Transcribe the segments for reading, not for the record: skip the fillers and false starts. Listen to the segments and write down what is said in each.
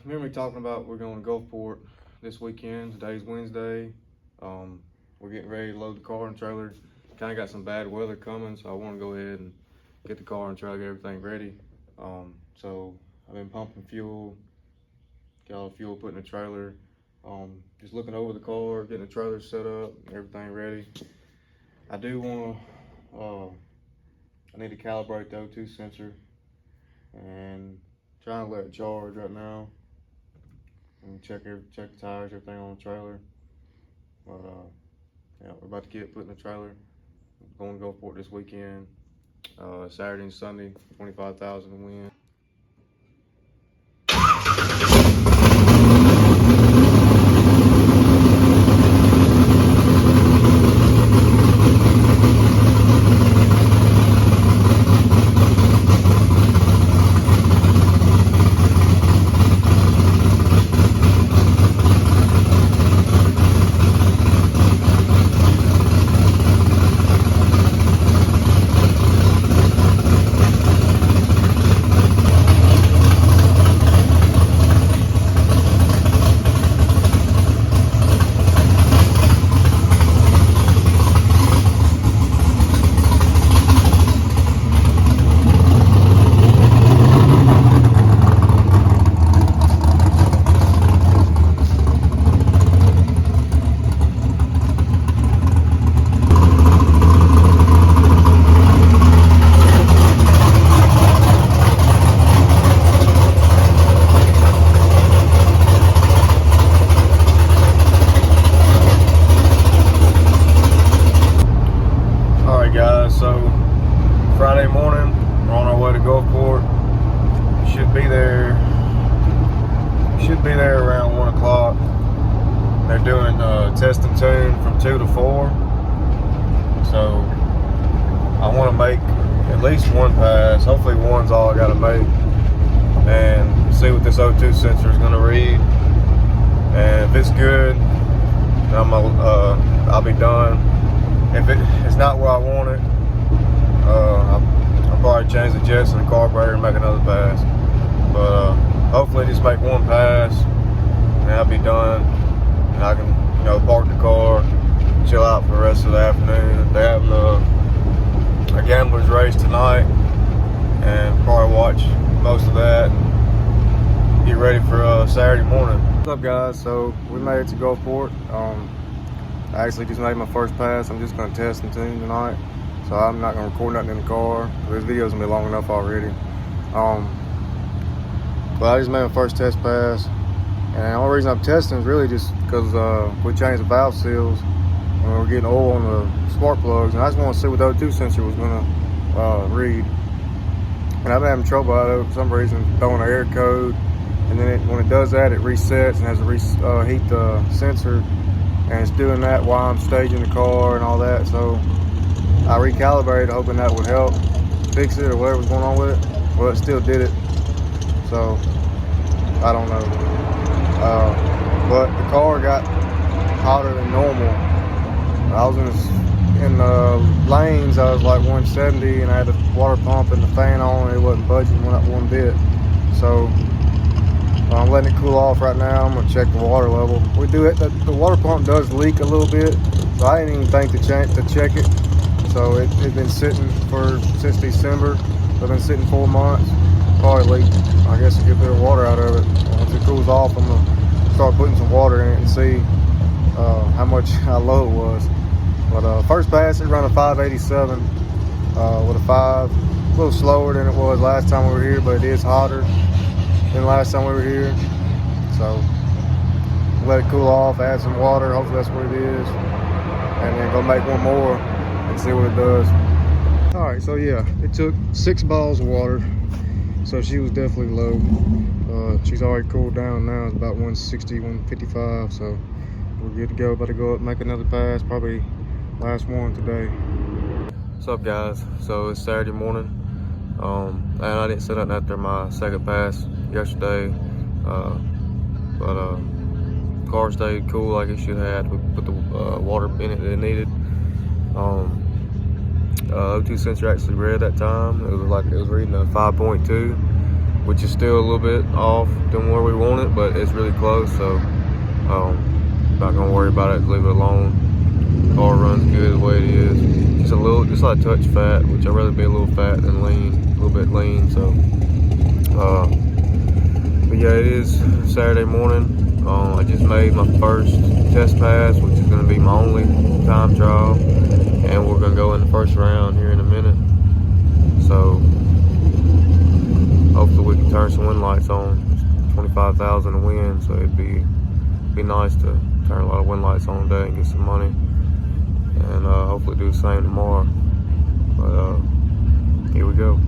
remember me talking about we're going to Gulfport this weekend. Today's Wednesday. We're getting ready to load the car and trailer. Kind of got some bad weather coming, so I want to go ahead and get the car and trailer, get everything ready. So I've been pumping fuel, got all the fuel put in the trailer. Just looking over the car, getting the trailer set up, everything ready. I do want to, I need to calibrate the O2 sensor and trying to let it charge right now and check the tires, everything on the trailer. But yeah, we're about to get put in the trailer. Going to Gulfport this weekend, Saturday and Sunday, 25,000 to win. So Friday morning, we're on our way to Gulfport. Should be there around 1 o'clock. They're doing test and tune from 2 to 4. So I want to make at least one pass. Hopefully one's all I got to make, and see what this O2 sensor is going to read. And if it's good, then I'll be done. If it's not where I want it, I'll probably change the jets and the carburetor and make another pass. But hopefully just make one pass and I'll be done. And I can, park the car, chill out for the rest of the afternoon. They're having a gambler's race tonight, and probably watch most of that and get ready for Saturday morning. What's up, guys? So we made it to Gulfport. I actually just made my first pass. I'm just gonna test and tune tonight. So I'm not gonna record nothing in the car. This video's gonna be long enough already. But I just made my first test pass. And the only reason I'm testing is really just because we changed the valve seals and we were getting oil on the spark plugs. And I just want to see what the O2 sensor was gonna read. And I've been having trouble out of it for some reason, throwing an error code. And then when it does that, it resets and has to heat the sensor. And it's doing that while I'm staging the car and all that. So I recalibrated, hoping that would help fix it or whatever was going on with it. Well, it still did it. So I don't know. But the car got hotter than normal. I was in the lanes, I was like 170, and I had the water pump and the fan on, and it wasn't budging one bit. So I'm letting it cool off right now. I'm gonna check the water level. We do it. The water pump does leak a little bit, so I didn't even think to check it. So it's been sitting since December. So I've been sitting 4 months. Probably leaked. I guess to get a bit of water out of it. Once it cools off, I'm gonna start putting some water in it and see how low it was. But first pass, it ran a 587 with a 5. A little slower than it was last time we were here, but it is hotter than last time we were here. So let it cool off, add some water, hopefully that's what it is, and then go make one more and see what it does. All right, so yeah, it took 6 bottles of water, so she was definitely low. She's already cooled down now. It's about 160, 155, so we're good to go. About to go up, make another pass, probably last one today. What's up, guys? So it's Saturday morning, and I didn't set nothing after my second pass yesterday, but car stayed cool like it should have. We put the water in it that it needed. O2 sensor actually read that time. It was reading a 5.2. which is still a little bit off than where we want it, but it's really close, so not gonna worry about it, leave it alone. Car runs good the way it is. Just like touch fat, which I'd rather be a little fat than lean, a little bit lean, so. But yeah, it is Saturday morning. I just made my first test pass, which is gonna be my only time trial, and we're gonna go in the first round here in a minute. So hopefully we can turn some wind lights on. It's 25,000 to win, so it'd be nice to turn a lot of wind lights on today and get some money, and hopefully do the same tomorrow. But here we go.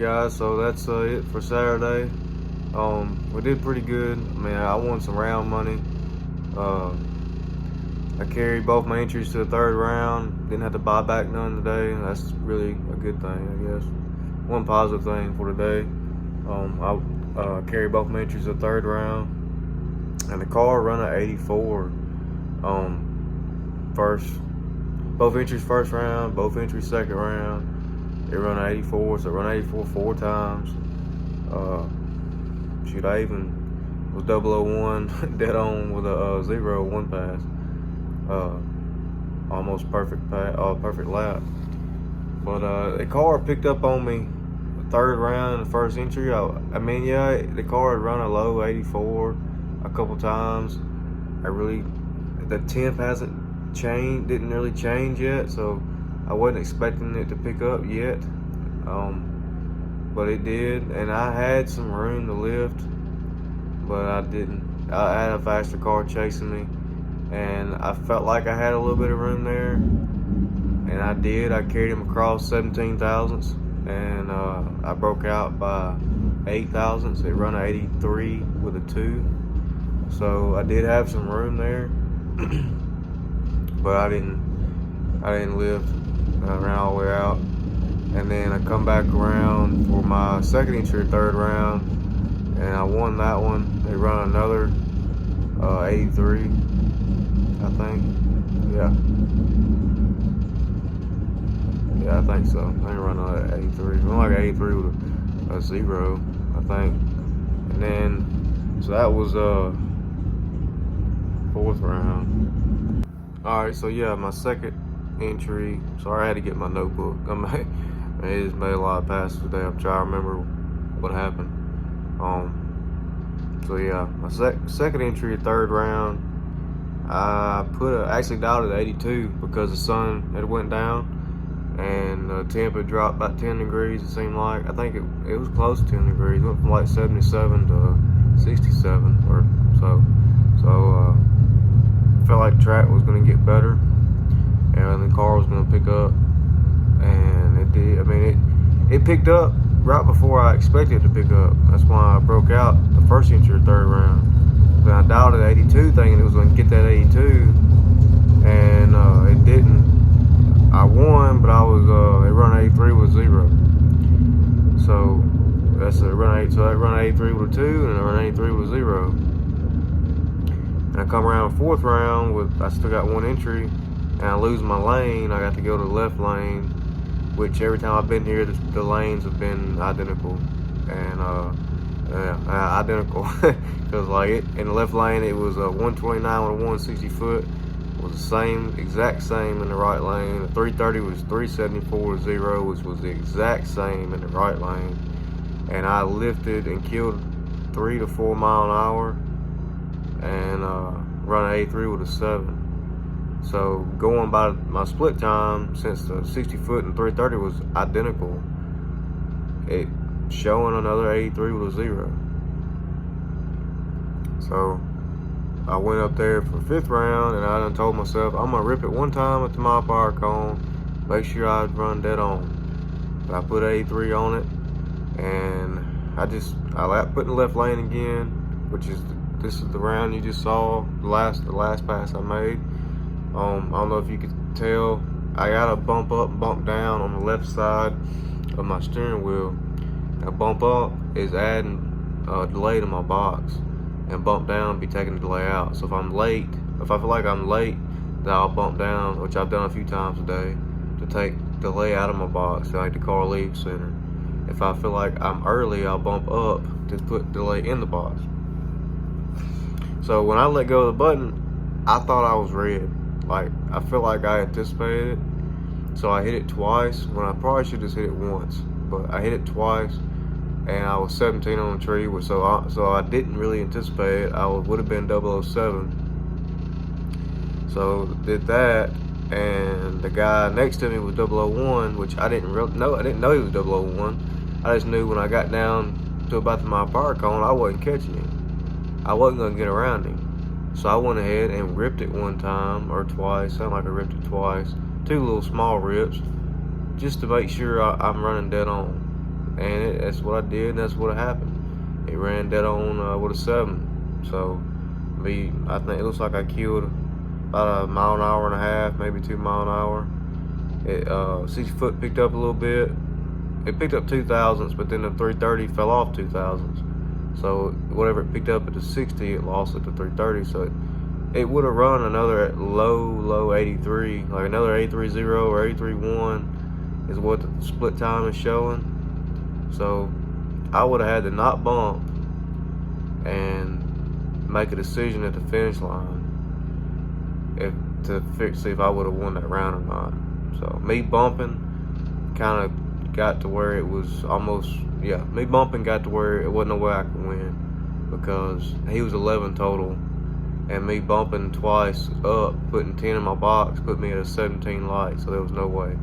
guys, so that's it for Saturday. We did pretty good. I mean, I won some round money. I carried both my entries to the third round. Didn't have to buy back none today. That's really a good thing, I guess. One positive thing for today. I carried both my entries to the third round, and the car run at 84. Both entries first round, both entries second round. It run at 84, so it run 84 4 times. Shoot, I even was 001 dead on with a 0-1 pass. Almost perfect lap. But the car picked up on me the third round, the first entry. I mean, yeah, the car had run a low 84 a couple times. The temp hasn't changed, didn't really change yet, so I wasn't expecting it to pick up yet. But it did, and I had some room to lift, but I didn't. I had a faster car chasing me, and I felt like I had a little bit of room there, and I did. I carried him across 17 thousandths, and I broke out by 8 thousandths. It run 83 with a 2, so I did have some room there, but I didn't lift. I ran all the way out. And then I come back around for my second entry, third round, and I won that one. They run another 83, I think. Yeah, I think so. They run another 83. Run like 83 with a 0, I think. And then, so that was fourth round. All right, so yeah, my second entry. Sorry, I had to get my notebook. I just made a lot of passes today. I'm trying to remember what happened. So yeah, my second entry, third round, I actually dialed at 82 because the sun had went down and the temp had dropped about 10 degrees. It seemed like, I think it was close to 10 degrees. It went from like 77 to 67 or so. So I felt like the track was going to get better and the car was going to pick up. And it did. I mean, it picked up right before I expected it to pick up. That's why I broke out the first entry or third round. Then I dialed at 82 thinking it was going to get that 82, and it didn't. I won, but it run 83 with 0. So that's it. So it run 83 with a 2, and it run 83 with 0. And I come around fourth round I still got one entry, and I lose my lane. I got to go to the left lane, which every time I've been here, the lanes have been identical, and identical, because like in the left lane it was a 129 with a 160 foot, was the exact same in the right lane. The 330 was 374 with 0, which was the exact same in the right lane, and I lifted and killed 3 to 4 mile an hour, and run 83 with a 7. So going by my split time, since the 60 foot and 330 was identical, it showing another 83 with a 0. So I went up there for fifth round, and I done told myself I'm gonna rip it one time at the mile power cone, make sure I run dead on. But I put 83 on it, and I put in the left lane again, which is this is the round you just saw, the last pass I made. I don't know if you could tell, I got a bump up and bump down on the left side of my steering wheel. A bump up is adding delay to my box, and bump down be taking the delay out. So if I feel like I'm late, then I'll bump down, which I've done a few times today, to take delay out of my box, so like the car leaves center. If I feel like I'm early, I'll bump up to put delay in the box. So when I let go of the button, I thought I was red. Like, I feel like I anticipated it, so I hit it twice when I probably should just hit it once. But I hit it twice, and I was 17 on the tree, so I didn't really anticipate it. I would have been 007. So did that, and the guy next to me was 001, which I didn't know. I didn't know he was 001. I just knew when I got down to about the mile power cone, I wasn't catching him. I wasn't gonna get around him. So I went ahead and ripped it one time or twice. Sounded like I ripped it twice. 2 little small rips, just to make sure I'm running dead on. and that's what I did, and that's what happened. It ran dead on with a 7. So I think it looks like I killed about 1.5 miles, maybe 2 miles an hour. See, foot picked up a little bit. It picked up 2,000s, but then the 330 fell off 2,000s. So whatever it picked up at the 60, it lost at the 330. So it would have run another low 83, like another 83.0 or 83.1 is what the split time is showing. So I would have had to not bump and make a decision at the finish line to see if I would have won that round or not. So me bumping kind of got to where it was almost, yeah, me bumping got to where it wasn't no way I could win, because he was 11 total, and me bumping twice up, putting 10 in my box, put me at a 17 light, so there was no way.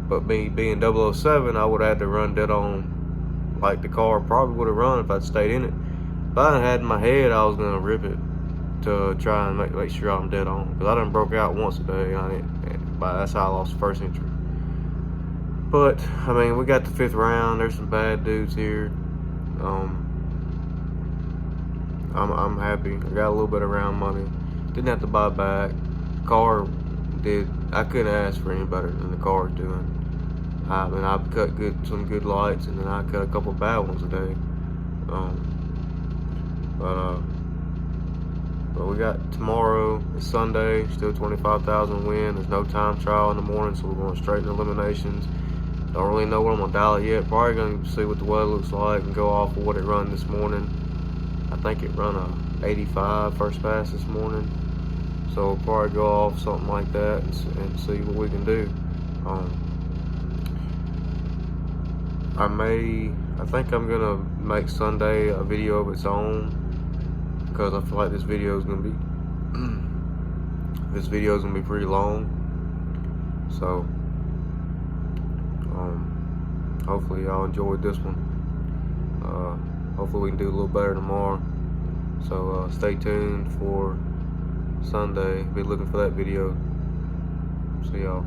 But me being 007, I would have had to run dead on like the car probably would have run if I'd stayed in it. But I had in my head I was going to rip it to try and make sure I'm dead on, because I done broke out once a day, but that's how I lost the first entry. But I mean, we got the 5th round. There's some bad dudes here. I'm happy. I got a little bit of round money. Didn't have to buy back. Car did. I couldn't ask for any better than the car is doing. I mean, I've cut some good lights, and then I cut a couple of bad ones a day. But we got tomorrow. It's Sunday. Still 25,000 win. There's no time trial in the morning, so we're going straight into eliminations. Don't really know what I'm gonna dial it yet. Probably gonna see what the weather looks like and go off of what it run this morning. I think it run a 85 first pass this morning, so we'll probably go off something like that and see what we can do. I think I'm gonna make Sunday a video of its own, because I feel like this video is gonna be pretty long. So hopefully y'all enjoyed this one. Hopefully we can do a little better tomorrow. So stay tuned for Sunday. Be looking for that video. See y'all.